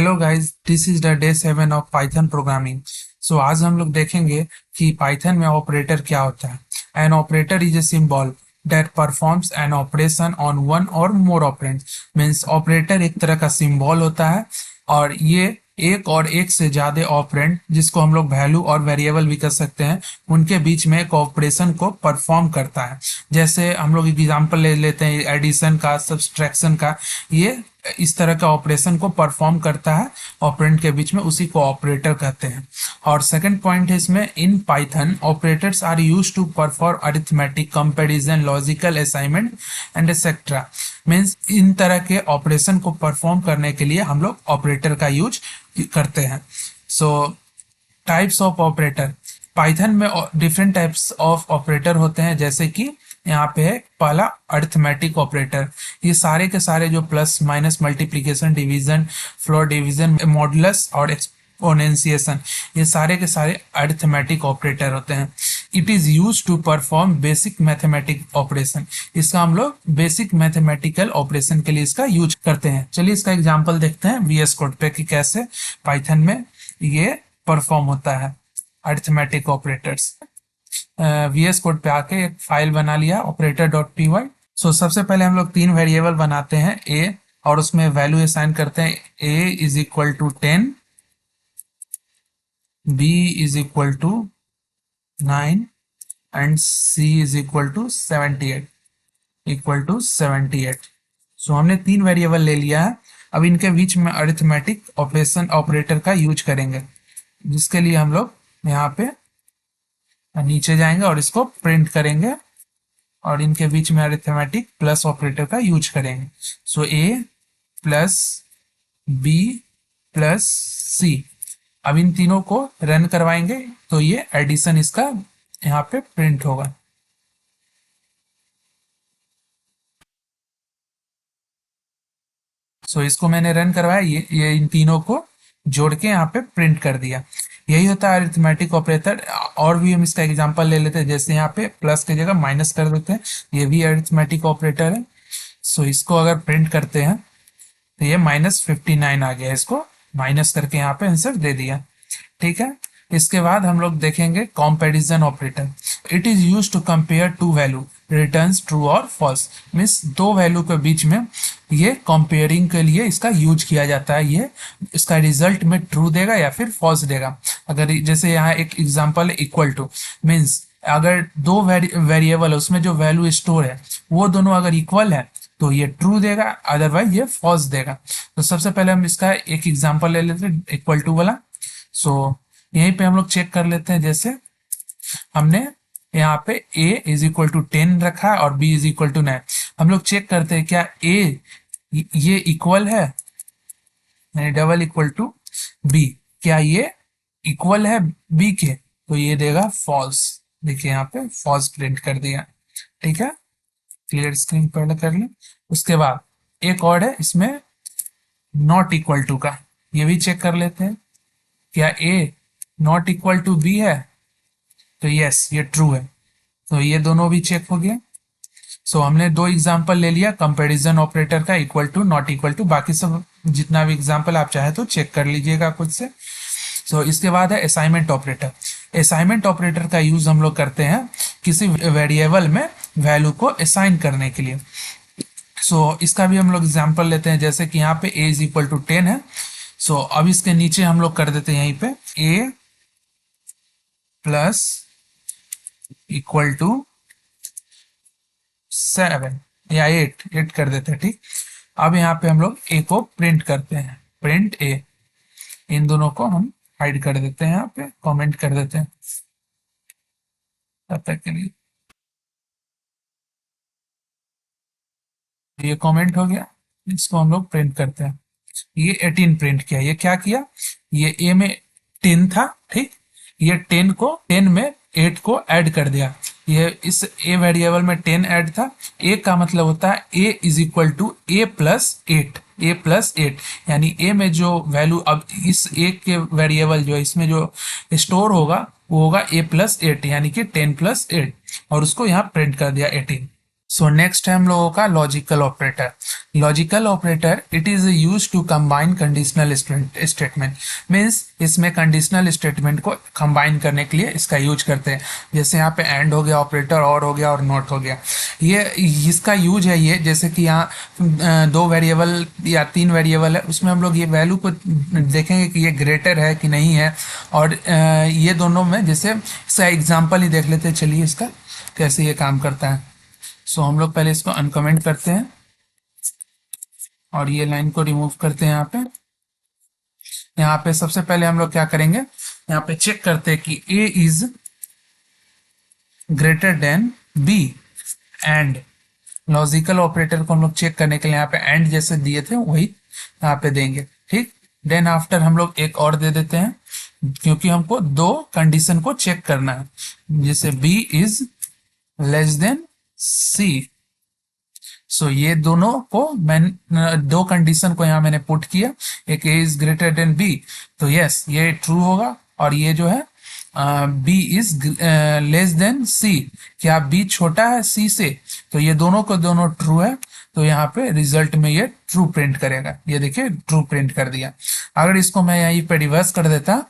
Hello guys, this is the day 7 of Python programming. So आज हम लोग देखेंगे कि पाइथन में ऑपरेटर क्या होता है। An operator is a symbol that performs an operation on one और मोर ऑपरेंड्स। मीन्स ऑपरेटर एक तरह का सिंबल होता है और ये एक और एक से ज्यादा ऑपरेंड, जिसको हम लोग वैल्यू और वेरिएबल भी कर सकते हैं, उनके बीच में एक ऑपरेशन को परफॉर्म करता है। जैसे हम लोग एग्जांपल ले लेते हैं एडिशन का, सब्सट्रैक्शन का। ये इस तरह का ऑपरेशन को परफॉर्म करता है ऑपरेंड के बीच में, उसी को ऑपरेटर कहते हैं। और सेकंड पॉइंट है इसमें, in Python operators are used to perform arithmetic, comparison, logical assignment and etcetera. Means इन तरह के ऑपरेशन को परफॉर्म करने के लिए हम लोग ऑपरेटर का यूज करते हैं। सो टाइप्स ऑफ ऑपरेटर, पाइथन में डिफरेंट टाइप्स ऑफ ऑपरेटर होते हैं। जैसे कि यहाँ पे है पहला अरिथमेटिक ऑपरेटर। ये सारे के सारे जो plus minus multiplication division floor division modulus और एक्सपोनेंशिएशन, ये सारे के सारे अरिथमेटिक ऑपरेटर होते हैं। It is use to perform basic mathematic operation. इसका हम लोग बेसिक मैथमेटिकल ऑपरेशन के लिए इसका यूज करते हैं। चलिए इसका एग्जांपल देखते हैं VS कोड पे कि कैसे पाइथन में ये परफॉर्म होता है अरिथमेटिक ऑपरेटर्स। VS कोड पे आके एक फाइल बना लिया operator.py। सो सबसे पहले हम लोग 3 वेरिएबल बनाते हैं a, और उसमें वैल्यू असाइन करते हैं a is equal to 10, b is equal to 9 and c is equal to 78। सो हमने 3 वेरिएबल ले लिया है। अब इनके बीच में अरिथमेटिक ऑपरेशन ऑपरेटर का यूज करेंगे, जिसके लिए हम लोग यहाँ पे नीचे जाएंगे और इसको प्रिंट करेंगे और इनके बीच में अरिथमेटिक प्लस ऑपरेटर का यूज करेंगे। सो a plus b plus c। अब इन तीनों को रन करवाएंगे तो ये एडिशन इसका यहाँ पे प्रिंट होगा। सो इसको मैंने रन करवाया, ये इन तीनों को जोड़ के यहाँ पे प्रिंट कर दिया। यही होता है अरिथमेटिक ऑपरेटर। और भी हम इसका एग्जांपल ले लेते हैं, जैसे यहाँ पे प्लस की जगह माइनस कर देते हैं, ये भी अरिथमेटिक ऑपरेटर है। सो इसको अगर प्रिंट करते हैं तो ये -59 आ गया, इसको माइनस करके यहाँ पे आंसर दे दिया। ठीक है, इसके बाद हम लोग देखेंगे comparison operator. It is use to compare two value, returns true और फॉल्स। मीन्स दो वैल्यू के बीच में ये कंपेयरिंग के लिए इसका यूज किया जाता है। ये इसका रिजल्ट में ट्रू देगा या फिर फॉल्स देगा। अगर जैसे यहाँ एक एग्जांपल है इक्वल टू, मीन्स अगर दो वेरिएबल है उसमें जो वैल्यू स्टोर है वो दोनों अगर इक्वल है तो ये ट्रू देगा, अदरवाइज ये फॉल्स देगा। तो सबसे पहले हम इसका एक एग्जांपल ले लेते हैं इक्वल टू वाला। सो यहीं पे हम लोग चेक कर लेते हैं। जैसे हमने यहाँ पे a इज इक्वल टू 10 रखा है और b इज इक्वल टू 9। हम लोग चेक करते हैं क्या a ये इक्वल है, यानी डबल इक्वल टू b, क्या ये इक्वल है b के, तो ये देगा फॉल्स। देखिए यहाँ पे फॉल्स प्रिंट कर दिया। ठीक है, क्लियर स्क्रीन पहले कर लें। उसके बाद एक और है इसमें नॉट इक्वल टू का, ये भी चेक कर लेते हैं। क्या a not equal to b है, तो यस ये ट्रू है। तो ये दोनों भी चेक हो गया। सो हमने 2 एग्जांपल ले लिया कंपैरिजन ऑपरेटर का, equal to, not equal to. बाकी सब जितना भी एग्जांपल आप चाहे तो चेक कर लीजिएगा खुद से। सो इसके बाद है असाइनमेंट ऑपरेटर। असाइनमेंट ऑपरेटर का यूज हम लोग करते हैं किसी वेरिएबल में वैल्यू को असाइन करने के लिए। सो इसका भी हम लोग एग्जाम्पल लेते हैं। जैसे कि यहाँ पे a इज इक्वल टू 10 है। सो अब इसके नीचे हम लोग कर देते हैं यहीं पे a प्लस इक्वल टू 7 या 8 कर देते हैं। ठीक, अब यहाँ पे हम लोग a को प्रिंट करते हैं, प्रिंट a। इन दोनों को हम हाइड कर देते हैं, यहाँ पे कमेंट कर देते हैं तब तक के लिए। ये कमेंट हो गया, इसको हम लोग प्रिंट करते हैं। ये 18 प्रिंट किया। ये क्या किया, ये a में 10 था, ठीक, ये 10 में 8 को ऐड कर दिया। ये इस a वेरिएबल में 10 ऐड था। a का मतलब होता है a is equal to a plus 8, यानी a में जो वैल्यू अब इस a के वेरिएबल जो है इसमें जो स्टोर होगा वो होगा a प्लस 8, यानी कि 10 प्लस 8, और उसको यहाँ प्रिंट कर दिया 18। सो नेक्स्ट है हम लोगों का logical operator. Logical operator it is use to combine conditional statement, means इसमें कंडीशनल स्टेटमेंट को कंबाइन करने के लिए इसका यूज करते हैं। जैसे यहाँ पे एंड हो गया ऑपरेटर, और हो गया और नॉट हो गया। ये इसका यूज है ये, जैसे कि यहाँ दो वेरिएबल या तीन वेरिएबल है, उसमें हम लोग ये वैल्यू को देखेंगे कि ये ग्रेटर है कि नहीं है, और ये दोनों में जैसे इसका एग्जाम्पल ही देख लेते हैं। चलिए इसका कैसे ये काम करता है। सो हम लोग पहले इसको अनकमेंट करते हैं और ये लाइन को रिमूव करते हैं। यहाँ पे सबसे पहले हम लोग क्या करेंगे, यहाँ पे चेक करते हैं कि a is greater than b, and logical operator को हम लोग चेक करने के लिए यहाँ पे एंड जैसे दिए थे वही यहाँ पे देंगे, ठीक। देन आफ्टर हम लोग एक और दे देते हैं, क्योंकि हमको दो कंडीशन को चेक करना है, जैसे b is less than c। सो ये दोनों को मैं दो कंडीशन को यहाँ मैंने पुट किया, एक a is greater than b, तो यस ये ट्रू होगा, और ये जो है b is less than c, क्या b छोटा है c से, तो ये दोनों को दोनों ट्रू है, तो यहाँ पे रिजल्ट में ये ट्रू प्रिंट करेगा। ये देखिए ट्रू प्रिंट कर दिया। अगर इसको मैं यहीं पे रिवर्स कर देता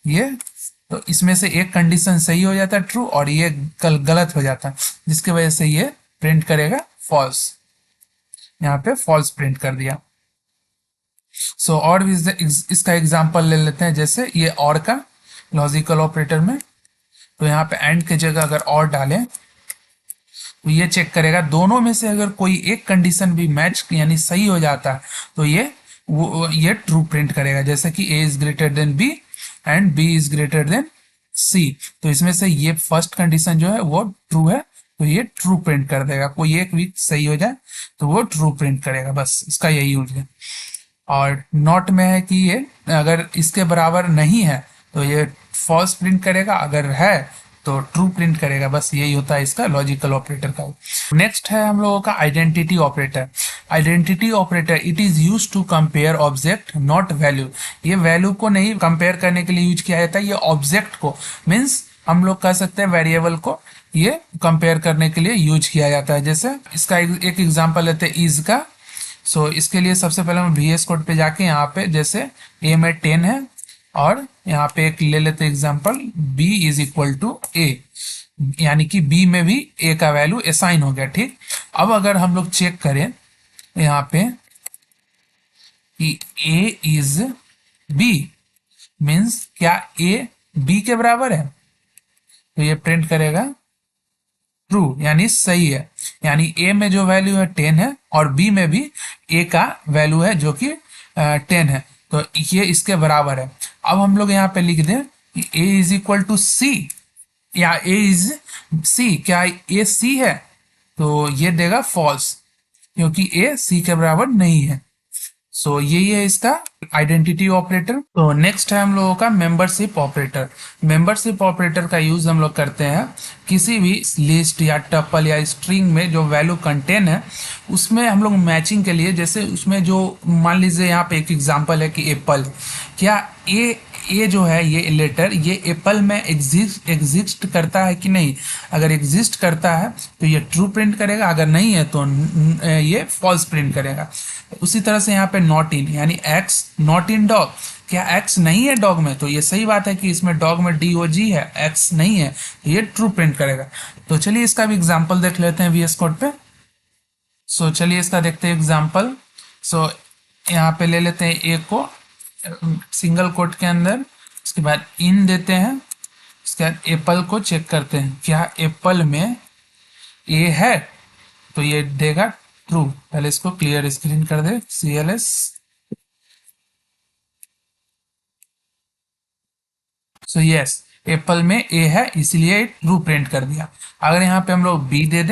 ये, तो इसमें से एक कंडीशन सही हो जाता ट्रू, और ये गलत हो जाता, जिसकी वजह से ये प्रिंट करेगा फॉल्स। यहाँ पे फॉल्स प्रिंट कर दिया। सो और भी इसका एग्जांपल ले लेते हैं, जैसे ये और का लॉजिकल ऑपरेटर में, तो यहाँ पे एंड की जगह अगर और डालें तो ये चेक करेगा दोनों में से अगर कोई एक कंडीशन भी मैच यानी सही हो जाता है तो ये ट्रू प्रिंट करेगा, जैसे कि a is greater than b and b is greater than c। तो इसमें से ये फर्स्ट कंडीशन जो है वो ट्रू है, तो ये ट्रू प्रिंट कर देगा। कोई एक भी सही हो जाए तो वो ट्रू प्रिंट करेगा, बस इसका यही यूज है। और नॉट में है कि ये अगर इसके बराबर नहीं है तो ये फॉल्स प्रिंट करेगा, अगर है तो ट्रू प्रिंट करेगा। बस यही होता है इसका लॉजिकल ऑपरेटर का। नेक्स्ट है हम लोगों का identity operator. Identity operator it is use to compare object not value. ये वैल्यू को नहीं कंपेयर करने के लिए यूज किया जाता है, ये ऑब्जेक्ट को, मीन्स हम लोग कह सकते हैं वेरिएबल को ये कंपेयर करने के लिए यूज किया जाता है। जैसे इसका एक एग्जांपल लेते हैं इज का। सो इसके लिए सबसे पहले हम VS कोड पे जाके यहाँ पे जैसे a में 10 है, और यहाँ पे एक ले लेते example b is equal to a, यानी कि b में भी a का वैल्यू असाइन हो गया, ठीक। अब अगर हम लोग चेक करें यहाँ पे कि a इज b, मीन्स क्या a b के बराबर है, तो ये प्रिंट करेगा ट्रू, यानी सही है। यानी a में जो वैल्यू है 10 है और b में भी a का वैल्यू है जो कि 10 है, तो ये इसके बराबर है। अब हम लोग यहाँ पे लिख दें कि a is equal to c, या a इज c, क्या a c है, तो ये देगा फॉल्स, क्योंकि a c के बराबर नहीं है। सो यही है इसका आइडेंटिटी ऑपरेटर। तो नेक्स्ट है हम लोगों का मेंबरशिप ऑपरेटर। मेंबरशिप ऑपरेटर का यूज हम लोग करते हैं किसी भी लिस्ट या टपल या स्ट्रिंग में जो वैल्यू कंटेन है उसमें हम लोग मैचिंग के लिए, जैसे उसमें जो मान लीजिए यहाँ पे एक एग्जांपल है कि एप्पल, क्या ए जो है ये लेटर ये एप्पल में एग्जिस्ट करता है कि नहीं। अगर एग्जिस्ट करता है तो ये ट्रू प्रिंट करेगा, अगर नहीं है तो ये फॉल्स प्रिंट करेगा। उसी तरह से यहाँ पे नॉट इन, यानी एक्स नॉट इन डॉग, क्या एक्स नहीं है डॉग में, तो ये सही बात है कि इसमें डॉग में DOG है, एक्स नहीं है, तो ये ट्रू प्रिंट करेगा। तो चलिए इसका भी एग्जाम्पल देख लेते हैं VS कोड पे। सो चलिए इसका देखते हैं एग्जाम्पल। सो यहाँ पे ले लेते हैं ए को सिंगल कोट के अंदर, उसके बाद इन देते हैं, उसके बाद एप्पल को चेक करते हैं क्या एप्पल में ए है, तो ये देगा ट्रू। पहले इसको क्लियर स्क्रीन कर दे CLS। सो यस एप्पल में ए है, इसलिए ट्रू प्रिंट कर दिया। अगर यहाँ पे हम लोग बी दे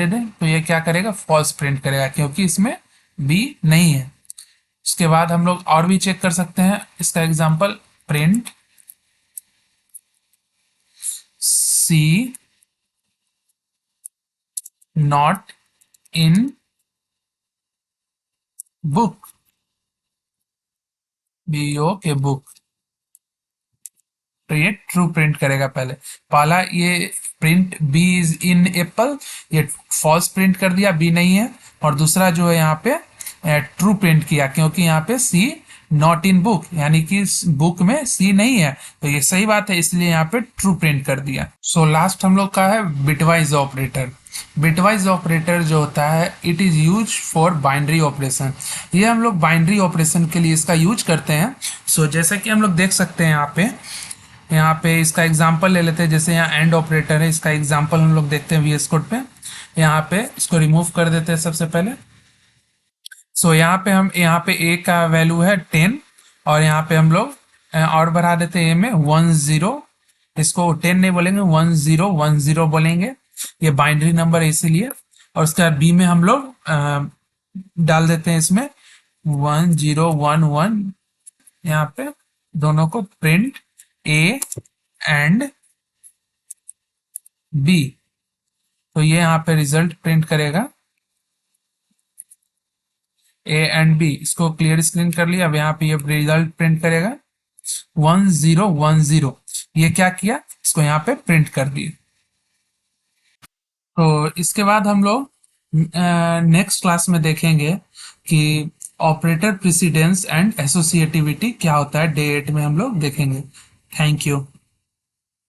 दें तो ये क्या करेगा, फॉल्स प्रिंट करेगा, क्योंकि इसमें बी नहीं है। उसके बाद हम लोग और भी चेक कर सकते हैं इसका example, print C not in book, BO के बुक, तो ये ट्रू प्रिंट करेगा। पहला ये print B is in apple, ये फॉल्स प्रिंट कर दिया, बी नहीं है। और दूसरा जो है यहाँ पे ट्रू प्रिंट किया, क्योंकि यहाँ पे सी नॉट इन बुक, यानी कि बुक में सी नहीं है, तो ये सही बात है, इसलिए यहाँ पे ट्रू प्रिंट कर दिया। सो लास्ट हम लोग का है बिटवाइज ऑपरेटर। बिटवाइज ऑपरेटर जो होता है, it is use for binary operation. ये हम लोग बाइनरी ऑपरेशन के लिए इसका यूज करते हैं। सो जैसा कि हम लोग देख सकते हैं यहाँ पे इसका एग्जांपल ले लेते हैं। जैसे यहाँ एंड ऑपरेटर है, इसका एग्जांपल हम लोग देखते हैं वीएस कोड पे। यहाँ पे इसको रिमूव कर देते हैं सबसे पहले। सो यहाँ पे ए का वैल्यू है 10, और यहाँ पे हम लोग और बढ़ा देते हैं ए में 10। इसको 10 नहीं बोलेंगे, 1010 बोलेंगे, ये बाइनरी नंबर है इसीलिए। और उसके बाद बी में हम लोग डाल देते हैं इसमें 1011, यहाँ पे दोनों को प्रिंट ए एंड बी, तो ये यहाँ पे रिजल्ट प्रिंट करेगा ए एंड बी। इसको क्लियर स्क्रीन कर लिया। अब यहाँ पे ये रिजल्ट प्रिंट करेगा 1010। ये क्या किया, इसको यहाँ पे प्रिंट कर दिए। तो इसके बाद हम लोग नेक्स्ट क्लास में देखेंगे कि ऑपरेटर प्रेसिडेंस एंड एसोसिएटिविटी क्या होता है। डे 8 में हम लोग देखेंगे। Thank you.